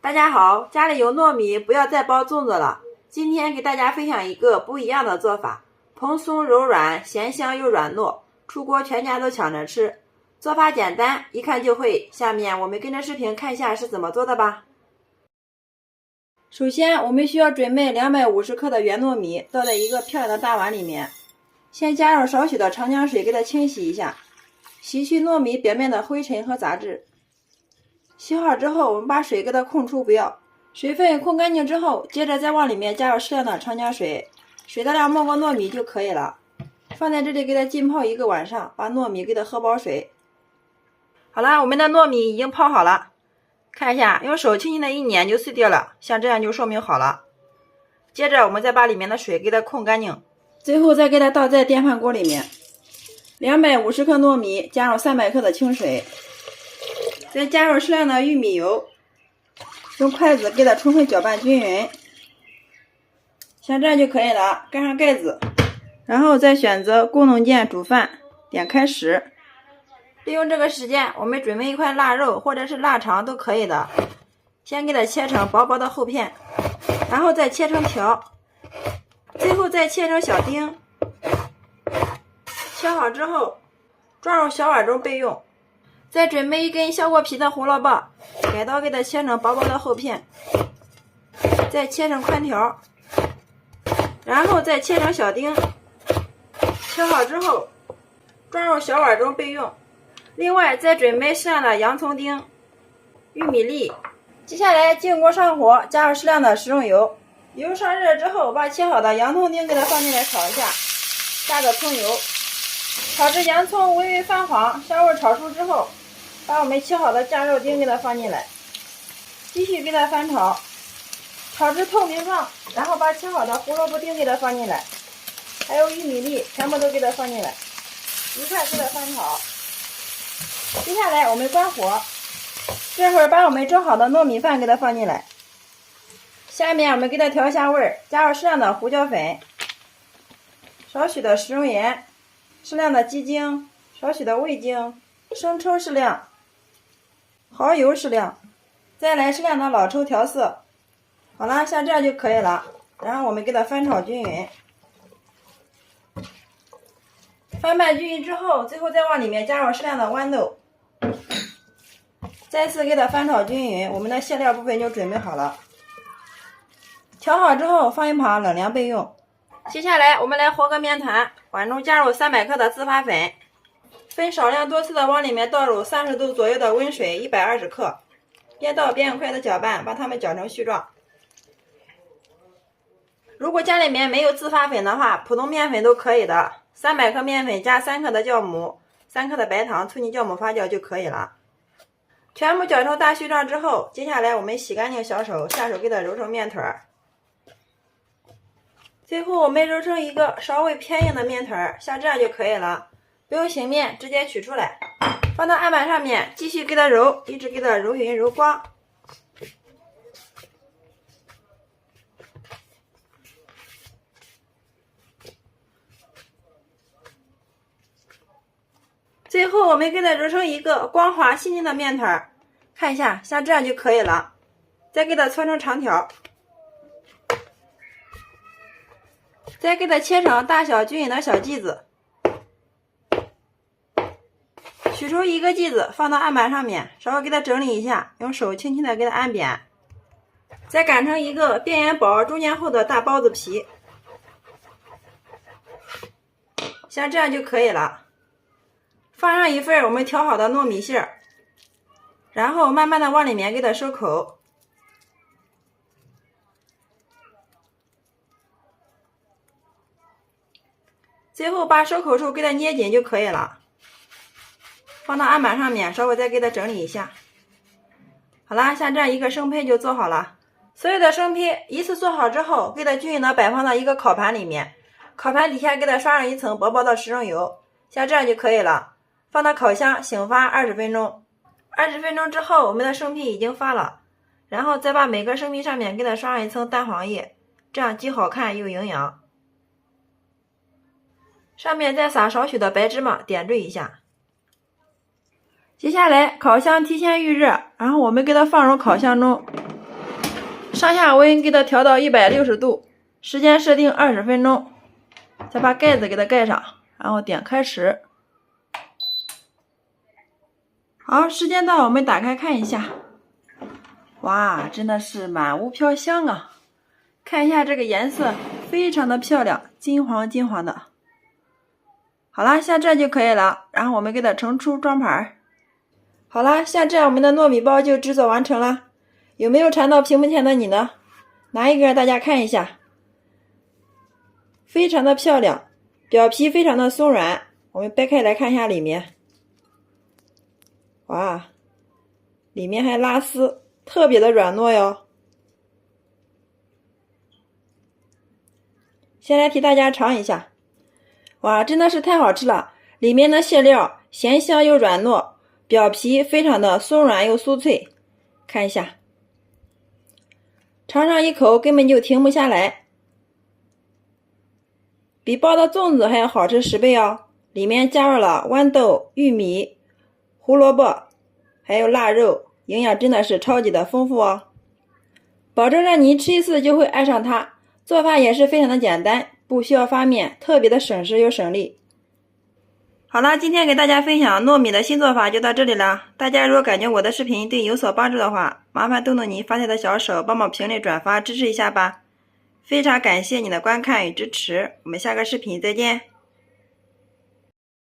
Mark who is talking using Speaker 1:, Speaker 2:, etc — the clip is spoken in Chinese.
Speaker 1: 大家好，家里有糯米，不要再包粽子了。今天给大家分享一个不一样的做法，蓬松柔软，咸香又软糯，出锅全家都抢着吃。做法简单，一看就会。下面我们跟着视频看一下是怎么做的吧。首先，我们需要准备250克的圆糯米，倒在一个漂亮的大碗里面。先加入少许的长江水，给它清洗一下，洗去糯米表面的灰尘和杂质。洗好之后，我们把水给它控出不要，水分控干净之后，接着再往里面加入适量的长江水，水的量没过糯米就可以了。放在这里给它浸泡1个晚上，把糯米给它喝饱水。好了，我们的糯米已经泡好了，看一下，用手轻轻的一捻就碎掉了，像这样就说明好了。接着我们再把里面的水给它控干净，最后再给它倒在电饭锅里面。250克糯米加入300克的清水，再加入适量的玉米油，用筷子给它充分搅拌均匀，像这样就可以了。盖上盖子，然后再选择功能键煮饭，点开始。利用这个时间，我们准备一块腊肉或者是腊肠都可以的。先给它切成薄薄的厚片，然后再切成条，最后再切成小丁。切好之后，装入小碗中备用。再准备一根削过皮的胡萝卜，改刀给它切成薄薄的厚片，再切成宽条，然后再切成小丁。切好之后，装入小碗中备用。另外再准备适量的洋葱丁、玉米粒。接下来进锅上火，加入适量的食用油。油上热之后，把切好的洋葱丁给它放进来炒一下，加个葱油。炒至洋葱微微泛黄，香味炒出之后，把我们切好的酱肉丁给它放进来，继续给它翻炒，炒至透明状，然后把切好的胡萝卜丁给它放进来，还有玉米粒全部都给它放进来，一块给它翻炒。接下来我们关火，这会儿把我们蒸好的糯米饭给它放进来。下面我们给它调一下味儿，加入适量的胡椒粉，少许的食用盐，适量的鸡精，少许的味精，生抽适量，蚝油适量，再来适量的老抽调色。好了，像这样就可以了。然后我们给它翻炒均匀，翻拌均匀之后，最后再往里面加入适量的豌豆，再次给它翻炒均匀，我们的馅料部分就准备好了。调好之后放一旁冷凉备用。接下来我们来和个面团，碗中加入300克的自发粉，分少量多次的往里面倒入30度左右的温水120克，边倒边用筷子搅拌，把它们搅成絮状。如果家里面没有自发粉的话，普通面粉都可以的。300克面粉加3克的酵母，3克的白糖，促进酵母发酵就可以了。全部搅成大絮状之后，接下来我们洗干净小手，下手给它揉成面团儿。最后我们揉成一个稍微偏硬的面团，像这样就可以了。不用醒面，直接取出来，放到案板上面，继续给它揉，一直给它揉匀揉光。最后我们给它揉成一个光滑细腻的面团，看一下，像这样就可以了。再给它搓成长条，再给它切成大小均匀的小剂子，取出一个剂子放到案板上面，稍微给它整理一下，用手轻轻的给它按扁，再擀成一个边缘薄中间厚的大包子皮，像这样就可以了。放上一份我们调好的糯米馅儿，然后慢慢的往里面给它收口。最后把收口处给它捏紧就可以了。放到案板上面，稍微再给它整理一下。好啦，像这样一个生胚就做好了。所有的生胚一次做好之后，给它均匀的摆放到一个烤盘里面，烤盘底下给它刷上一层薄薄的食用油，像这样就可以了。放到烤箱醒发20分钟。20分钟之后，我们的生坯已经发了，然后再把每个生坯上面给它刷上一层蛋黄液，这样既好看又营养。上面再撒少许的白芝麻，点缀一下。接下来烤箱提前预热，然后我们给它放入烤箱中，上下温给它调到160度，时间设定20分钟，再把盖子给它盖上，然后点开始。好，时间到，我们打开看一下。哇，真的是满屋飘香啊！看一下这个颜色，非常的漂亮，金黄金黄的。好啦，下这就可以了，然后我们给它盛出装盘。好啦，下这我们的糯米包就制作完成了。有没有馋到屏幕前的你呢？拿一个让大家看一下，非常的漂亮，表皮非常的松软。我们掰开来看一下里面，哇，里面还拉丝，特别的软糯哟。先来替大家尝一下，哇，真的是太好吃了！里面的馅料咸香又软糯，表皮非常的松软又酥脆。看一下，尝上一口根本就停不下来，比包的粽子还要好吃10倍哦！里面加入了豌豆、玉米、胡萝卜，还有腊肉，营养真的是超级的丰富哦，保证让你吃一次就会爱上它。做法也是非常的简单，不需要发面，特别的省时又省力。好了，今天给大家分享糯米的新做法就到这里了。大家如果感觉我的视频对你有所帮助的话，麻烦动动你发财的小手，帮忙评论转发支持一下吧。非常感谢你的观看与支持，我们下个视频再见。